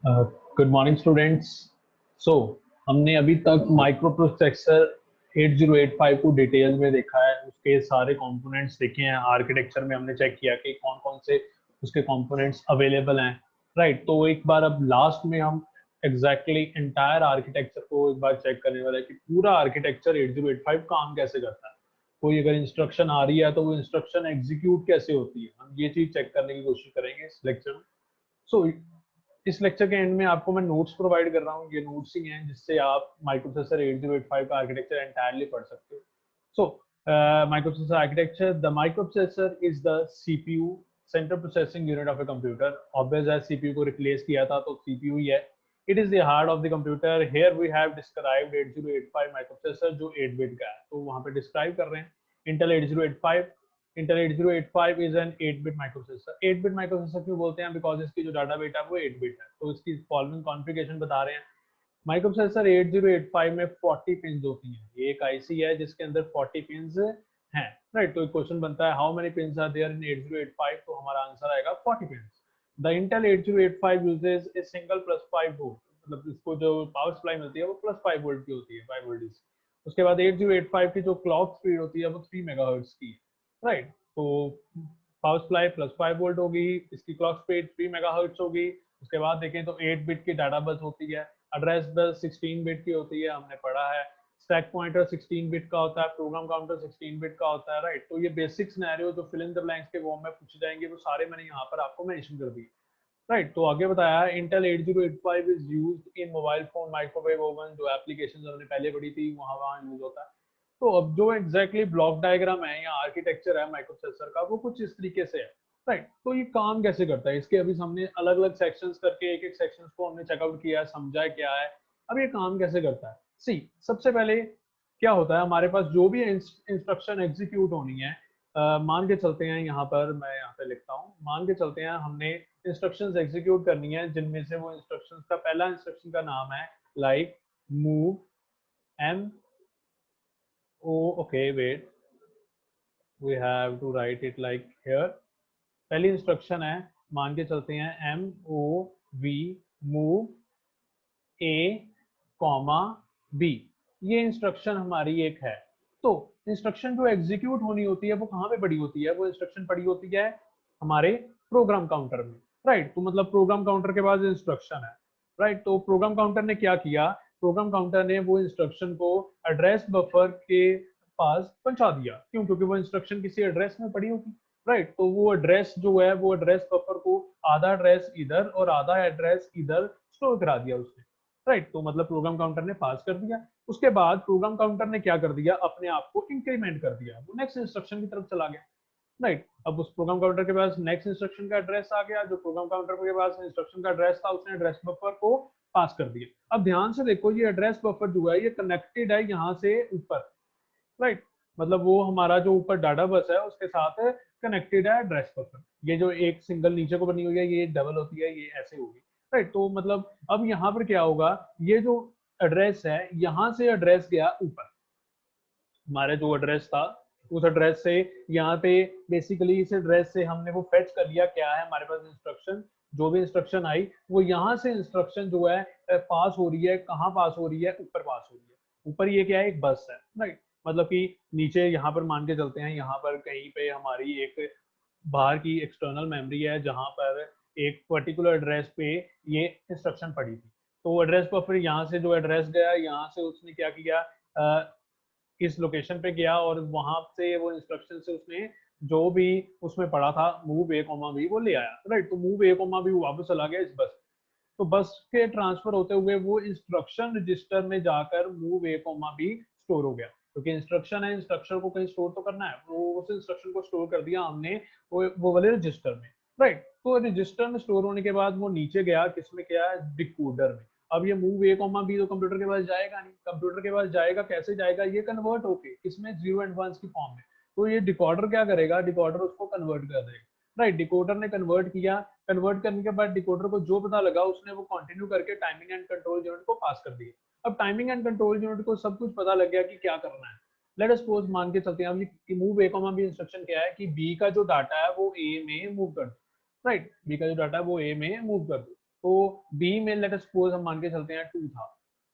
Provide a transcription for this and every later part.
Good morning students. सो हमने अभी तक माइक्रो प्रोसेसर 8085 को डिटेल में देखा है, उसके सारे कंपोनेंट्स देखे हैं। आर्किटेक्चर में हमने चेक किया कि कौन कौन से उसके कंपोनेंट्स अवेलेबल हैं, राइट। तो एक बार अब लास्ट में हम एग्जैक्टली एंटायर आर्किटेक्चर को एक बार चेक करने वाले हैं कि पूरा आर्किटेक्चर 8085 काम कैसे करता है। कोई अगर इंस्ट्रक्शन आ रही है तो वो इंस्ट्रक्शन एग्जीक्यूट कैसे होती है, हम ये चीज चेक करने की कोशिश करेंगे इस लेक्चर में। सो इस लेक्चर के एंड में आपको मैं नोट्स प्रोवाइड कर रहा हूँ, ये नोट्स ही हैं जिससे आप माइक्रोप्रोसेसर 8085 का आर्किटेक्चर एंटायरली पढ़ सकते हो। So microprocessor architecture, the microprocessor is the CPU, central processing unit of a computer. Obvious है, सीपीयू को रिप्लेस किया था तो सीपीयू ही है। It is the heart of the computer. Here we have described 8085 microprocessor जो 8 बिट का है, तो वहां पे डिस्क्राइब कर रहे हैं Intel 8085। Intel 8085 is an 8-bit microprocessor। 8-bit microprocessor क्यों बोलते हैं? बिकॉज इसकी जो डाटा बिट है वो 8 बिट है। तो इसकी फॉलोइंग कॉन्फ़िगरेशन बता रहे हैं। माइक्रोप्रोसेसर 8085 में 40 पिंस होती हैं। ये एक आईसी है जिसके अंदर 40 पिंस हैं, राइट। तो एक क्वेश्चन बनता है how many pins are there in 8085, तो हमारा आंसर आएगा 40 pins. The Intel 8085 uses a single +5 volt, मतलब इसको जो पावर सप्लाई मिलती है वो +5 वोल्ट की होती है, 5 वोल्ट। उसके बाद 8085 की जो क्लॉक स्पीड होती है वो 3 मेगाहर्ट्ज की, राइट। तो पावर सप्लाई +5 वोल्ट होगी, इसकी क्लॉक स्पीड 3 मेगाहर्ट्ज होगी। उसके बाद देखें तो 8 बिट की डाटा बस होती है, एड्रेस बस 16 बिट की होती है, हमने पढ़ा है। स्टैक पॉइंटर 16 बिट का होता है, प्रोग्राम काउंटर 16 बिट का होता है, राइट। तो ये बेसिक सिनेरियो जो फिल इन द ब्लैंक्स के फॉर्म में पूछे जाएंगे वो सारे मैंने यहाँ पर आपको मेंशन कर दिए, राइट। तो आगे बताया है Intel 8085 is used in mobile phone, microwave oven, जो एप्लीकेशन हमने पहले पढ़ी थी वहां वहां यूज होता है। तो अब जो एग्जैक्टली ब्लॉक डायग्राम है या आर्किटेक्चर है माइक्रोप्रोसेसर का वो कुछ इस तरीके से है, राइट। तो ये काम कैसे करता है, इसके अभी हमने अलग अलग सेक्शंस करके एक एक सेक्शंस को हमने चेकआउट किया है, समझा है क्या है। अब ये काम कैसे करता है, सी सबसे पहले क्या होता है हमारे पास जो भी इंस्ट्रक्शन एग्जीक्यूट होनी है। मान के चलते हैं, यहाँ पर मैं यहाँ पे लिखता हूँ, मान के चलते हैं हमने इंस्ट्रक्शंस एग्जीक्यूट करनी है, जिनमें से वो इंस्ट्रक्शंस का पहला इंस्ट्रक्शन का नाम है like move M O, okay wait, we have to write it like here. पहली इंस्ट्रक्शन है, मान के चलते हैं M O V, move A comma B. ये इंस्ट्रक्शन हमारी एक है। तो इंस्ट्रक्शन जो एग्जीक्यूट होनी होती है वो कहाँ पे पड़ी होती है? वो इंस्ट्रक्शन पड़ी होती है हमारे प्रोग्राम काउंटर में, राइट। तो मतलब प्रोग्राम काउंटर के बाद इंस्ट्रक्शन है, राइट। तो प्रोग्राम काउंटर ने क्या किया? प्रोग्राम काउंटर ने वो इंस्ट्रक्शन को एड्रेस बफर के पास पहुंचा दिया। क्यों? क्योंकि वो इंस्ट्रक्शन किसी एड्रेस में पड़ी होगी, राइट। तो वो एड्रेस जो है वो एड्रेस बफर को आधा एड्रेस इधर और आधा एड्रेस इधर स्टोर करा दिया उसने, राइट। तो मतलब प्रोग्राम काउंटर ने पास कर दिया। उसके बाद प्रोग्राम काउंटर ने क्या कर दिया? अपने आप को इंक्रीमेंट कर दिया, वो नेक्स्ट इंस्ट्रक्शन की तरफ चला गया, राइट। अब उस प्रोग्राम काउंटर के पास नेक्स्ट इंस्ट्रक्शन का एड्रेस आ गया, जो प्रोग्राम काउंटर के पास इंस्ट्रक्शन का एड्रेस था उसने एड्रेस बफर को पास कर दिया। अब ध्यान से देखो, ये एड्रेस बफर जो है ये कनेक्टेड है यहाँ से ऊपर, राइट। मतलब वो हमारा जो ऊपर डाटा बस है उसके साथ कनेक्टेड है एड्रेस बफर। ये जो एक सिंगल नीचे को बनी हुई है ये डबल होती है, ये ऐसे होगी, राइट। तो मतलब अब यहाँ पर क्या होगा, ये जो एड्रेस है यहाँ से एड्रेस गया ऊपर, हमारे जो एड्रेस था उस एड्रेस से यहाँ पे बेसिकली इस एड्रेस से हमने वो फेच कर लिया, क्या है हमारे पास इंस्ट्रक्शन, जो भी इंस्ट्रक्शन आई वो यहाँ से इंस्ट्रक्शन जो है पास हो रही है। कहाँ पास हो रही है? ऊपर पास हो रही है। ऊपर ये क्या है? एक बस है, राइट। मतलब कि नीचे यहाँ पर मान के चलते हैं, यहाँ पर कहीं पे हमारी एक बाहर की एक्सटर्नल मेमोरी है जहाँ पर एक पर्टिकुलर एड्रेस पे ये इंस्ट्रक्शन पड़ी थी। तो एड्रेस पर फिर यहाँ से जो एड्रेस गया, यहाँ से उसने क्या किया, इस लोकेशन पे गया और वहां से वो इंस्ट्रक्शन से उसने जो भी उसमें पढ़ा था मूव ए कोमा बी वो ले आया, राइट। तो मूव ए कोमा बी वापस चला गया इस बस। तो बस के ट्रांसफर होते हुए वो इंस्ट्रक्शन रजिस्टर में जाकर move A comma B store हो गया, क्योंकि इंस्ट्रक्शन है, इंस्ट्रक्शन को कहीं स्टोर तो करना है, वो उस इंस्ट्रक्शन को स्टोर कर दिया हमने वो वाले रजिस्टर में, राइट। तो रजिस्टर में स्टोर होने के बाद वो नीचे गया, किसमें गया? डिकोडर में। अब ये मूव ए कॉमा बी तो कंप्यूटर के पास जाएगा नहीं, कंप्यूटर के पास जाएगा कैसे जाएगा? ये कन्वर्ट होके किसमें? 0 एंड 1 की फॉर्म में। तो ये डिकोडर क्या करेगा? डिकोडर उसको कन्वर्ट कर देगा, राइट। डिकोडर ने कन्वर्ट किया, कन्वर्ट करने के बाद डिकोडर को जो पता लगा उसने वो कंटिन्यू करके टाइमिंग एंड कंट्रोल यूनिट को पास कर दिया। अब टाइमिंग एंड कंट्रोल यूनिट को सब कुछ पता लग गया कि क्या करना है। लेट अस सपोज मान के चलते हैं अब ये move A comma B instruction क्या है कि बी का जो डाटा है वो ए में मूव कर दो, राइट। बी का जो डाटा है वो ए में मूव कर दो। तो बी में लेट अस सपोज हम मान के चलते हैं 2 था,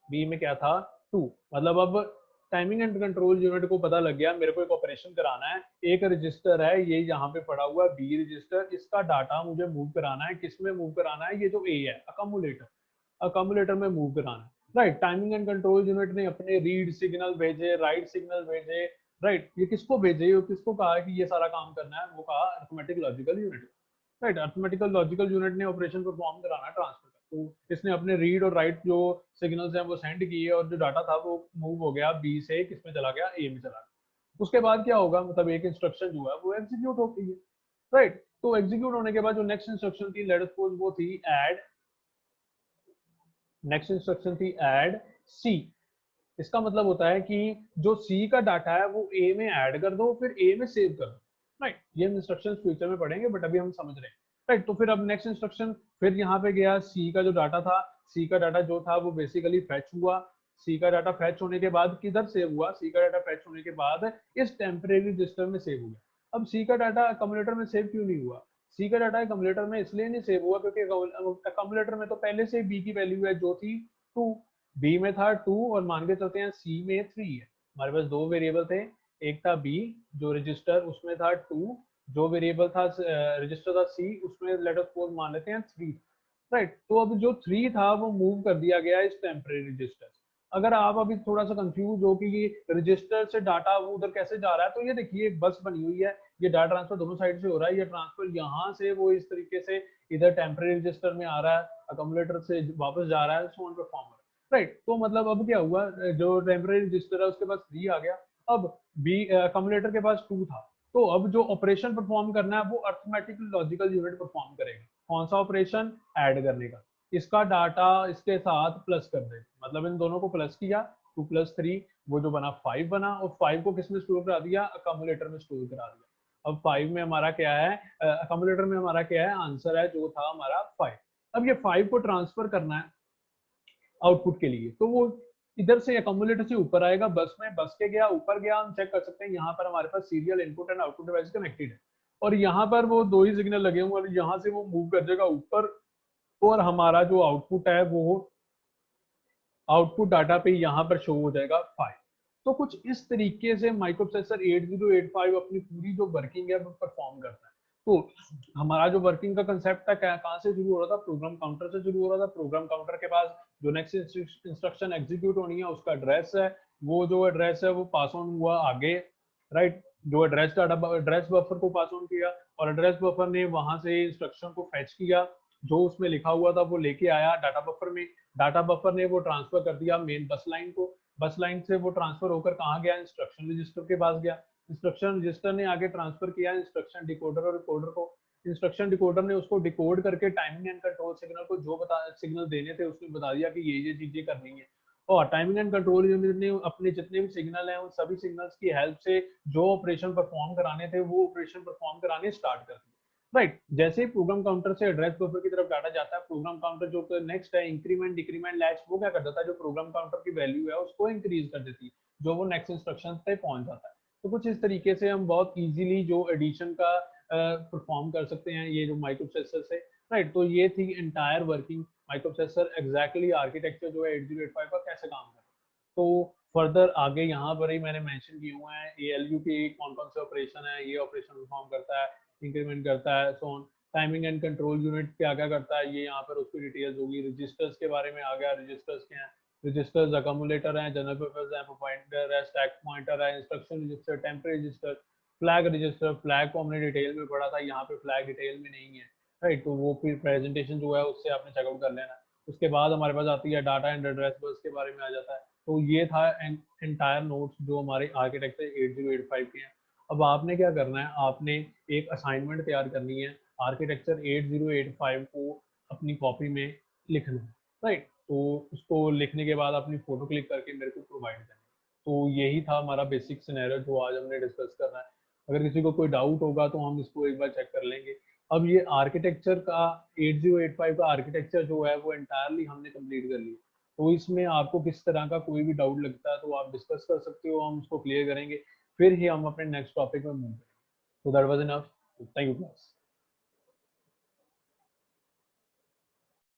बी में क्या था 2, मतलब अब टाइमिंग एंड कंट्रोल यूनिट को पता लग गया मेरे को एक ऑपरेशन कराना है, एक रजिस्टर है ये यहाँ पे पड़ा हुआ है बी रजिस्टर, इसका डाटा मुझे मूव कराना है, किस में मूव कराना है, ये जो ए है अकम्युलेटर में मूव कराना है, right. Timing and control unit ने अपने रीड सिग्नल भेजे, राइट सिग्नल भेजे, राइट। ये किसको भेजे, ये किसको कहा कि ये सारा काम करना है, वो कहा arithmetic logical unit, right. Arithmetical logical unit ने ऑपरेशन परफॉर्म कराना है ट्रांसफर का, तो इसने अपने रीड और राइट जो सिग्नल्स हैं वो सेंड किए और जो डाटा था वो मूव हो गया बी से किसमें चला गया, ए में चला गया। उसके बाद क्या होगा, मतलब एक इंस्ट्रक्शन जो है वो एग्जीक्यूट होती है, राइट। तो एग्जीक्यूट होने के बाद जो नेक्स्ट इंस्ट्रक्शन थी लेट अस सपोज वो थी ऐड, नेक्स्ट इंस्ट्रक्शन थी ऐड सी। इसका मतलब होता है कि जो सी का डाटा है वो ए में ऐड कर दो, फिर ए में सेव कर दो, राइट। ये इंस्ट्रक्शंस फ्यूचर में पढ़ेंगे बट अभी हम समझ रहे हैं, राइट। तो फिर अब नेक्स्ट इंस्ट्रक्शन, फिर यहाँ पे गया सी का जो डाटा था, सी का डाटा जो था वो बेसिकली फैच हुआ, सी का डाटा फैच होने के बाद किधर सेव हुआ, सी का डाटा फैच होने के बाद इस टेम्परेरी रजिस्टर में सेव हो गया। अब सी का डाटा अकम्युलेटर में सेव क्यों नहीं हुआ, सी का डाटा अकम्युलेटर में इसलिए नहीं सेव हुआ क्योंकि अकम्युलेटर में तो पहले से बी की वैल्यू है जो थी 2, बी में था 2 और मान के चलते हैं सी में 3 है, हमारे पास दो वेरिएबल थे, एक था बी जो रजिस्टर उसमें था 2, जो वेरिएबल था रजिस्टर था सी उसमें लेट अस सपोज मान लेते हैं 3, राइट। तो अब जो 3 था वो मूव कर दिया गया इस टेम्परेरी रजिस्टर। अगर आप अभी थोड़ा सा कंफ्यूज हो कि ये रजिस्टर से डाटा वो उधर कैसे जा रहा है, तो ये देखिए एक बस बनी हुई है, ये डाटा ट्रांसफर दोनों साइड से हो रहा है, ये ट्रांसफर यहाँ से वो इस तरीके से इधर टेम्परेरी रजिस्टर में आ रहा है, अकम्युलेटर से वापस जा रहा है, सो ऑन परफॉर्मर, राइट। तो मतलब अब क्या हुआ, जो टेम्परेरी रजिस्टर है उसके पास 3 आ गया, अब बी अकम्युलेटर के पास 2 था, तो अब जो ऑपरेशन परफॉर्म करना है वो अरिथमेटिक लॉजिकल यूनिट परफॉर्म करेगा, कौन सा ऑपरेशन, ऐड करने का, इसका डाटा इसके साथ प्लस कर दे, मतलब इन दोनों को प्लस किया 2 + 3 वो जो बना 5 बना, और 5 को किसमें स्टोर करा दिया, अकम्युलेटर में स्टोर करा दिया। अब 5 में हमारा क्या है, अकम्युलेटर में हमारा क्या है, आंसर है जो था हमारा 5। अब ये 5 को ट्रांसफर करना है आउटपुट के लिए, तो वो इधर से अकम्युलेटर से ऊपर आएगा बस में, बस के गया ऊपर गया, हम चेक कर सकते हैं यहाँ पर हमारे पास serial input and output device connected है, और यहाँ पर वो दो ही सिग्नल लगे हुए हैं, यहाँ से वो मूव कर जाएगा ऊपर, और हमारा जो आउटपुट है वो आउटपुट डाटा पे यहाँ पर शो हो जाएगा 5। तो कुछ इस तरीके से माइक्रोप्रोसेसर 8085 अपनी पूरी जो वर्किंग है वो परफॉर्म करता है। तो हमारा जो वर्किंग का कंसेप्ट था कहाँ से शुरू हो रहा था, प्रोग्राम काउंटर से शुरू हो रहा था। प्रोग्राम काउंटर के पास जो नेक्स्ट इंस्ट्रक्शन एग्जीक्यूट होनी है उसका एड्रेस है, वो जो एड्रेस है वो पास ऑन हुआ आगे, राइट। जो एड्रेस डाटा एड्रेस बफर को पास ऑन किया, और एड्रेस बफर ने वहां से इंस्ट्रक्शन को फैच किया, जो उसमें लिखा हुआ था वो लेके आया डाटा बफर में, डाटा बफर ने वो ट्रांसफर कर दिया मेन बस लाइन को, बस लाइन से वो ट्रांसफर होकर कहाँ गया, इंस्ट्रक्शन रजिस्टर के पास गया, इंस्ट्रक्शन रजिस्टर ने आगे ट्रांसफर किया इंस्ट्रक्शन डिकोडर और रिकॉर्डर को, इंस्ट्रक्शन डिकोडर ने उसको डिकोड करके टाइमिंग एंड कंट्रोल सिग्नल को जो बता सिग्नल देने थे उसने बता दिया कि ये चीजें करनी है, और टाइमिंग एंड कंट्रोल यूनिट ने अपने जितने भी सिग्नल हैं उन सभी सिग्नल्स की हेल्प से जो ऑपरेशन परफॉर्म कराने थे वो ऑपरेशन परफॉर्म कराने स्टार्ट कर दिए, राइट। जैसे ही प्रोग्राम काउंटर से एड्रेस बफर की तरफ डाटा जाता है, प्रोग्राम काउंटर जो नेक्स्ट है इंक्रीमेंट डिक्रीमेंट लैच वो क्या कर देता है, जो प्रोग्राम काउंटर की वैल्यू है उसको इंक्रीज कर देती है, जो वो नेक्स्ट इंस्ट्रक्शन पे पहुंच जाता है। तो कुछ इस तरीके से हम बहुत इजीली जो एडिशन का परफॉर्म कर सकते हैं ये जो माइक्रोप्रोसेसर से, राइट। तो ये थी entire working microprocessor exactly architecture जो है 8085 का कैसे काम कर रहा है। तो फर्दर आगे यहाँ पर ही मैंने मेंशन किए हुए हैं ALU के कौन कौन से ऑपरेशन है, ये ऑपरेशन परफॉर्म करता है, इंक्रीमेंट करता है, so on. Timing and control unit क्या क्या करता है ये यहाँ पर उसकी डिटेल्स होगी। रजिस्टर्स के बारे में आ गया, रजिस्टर्स क्या हैं, रजिस्टर्स अकम्युलेटर हैं, जनरल पर्पस है, पॉइंटर है, स्टैक पॉइंटर है, instruction register, temporary register, flag register, flag को हमने डिटेल में पढ़ा था, यहाँ पे फ्लैग डिटेल में नहीं है, राइट। तो वो फिर प्रेजेंटेशन जो है उससे आपने चेकआउट कर लेना। उसके बाद हमारे पास आती है डाटा एंड एड्रेस बस के बारे में आ जाता है। तो ये था एंटायर नोट्स जो हमारे आर्किटेक्चर 8085 के हैं। अब आपने क्या करना है, आपने एक असाइनमेंट तैयार करनी है, आर्किटेक्चर 8085 को अपनी कॉपी में लिखना है, राइट। तो उसको लिखने के बाद अपनी फोटो क्लिक करके मेरे को प्रोवाइड करना है। तो यही था हमारा बेसिक सिनेरियो जो आज हमने डिस्कस करना है। अगर किसी को कोई डाउट होगा तो हम इसको एक बार चेक कर लेंगे। अब ये आर्किटेक्चर का 8085 का आर्किटेक्चर जो है वो एंटायरली हमने कंप्लीट कर लिया। तो इसमें आपको किस तरह का कोई भी डाउट लगता है तो आप डिस्कस कर सकते हो, हम उसको क्लियर करेंगे, फिर ही हम अपने नेक्स्ट टॉपिक में मूव करेंगे। So that was enough. Thank you, class.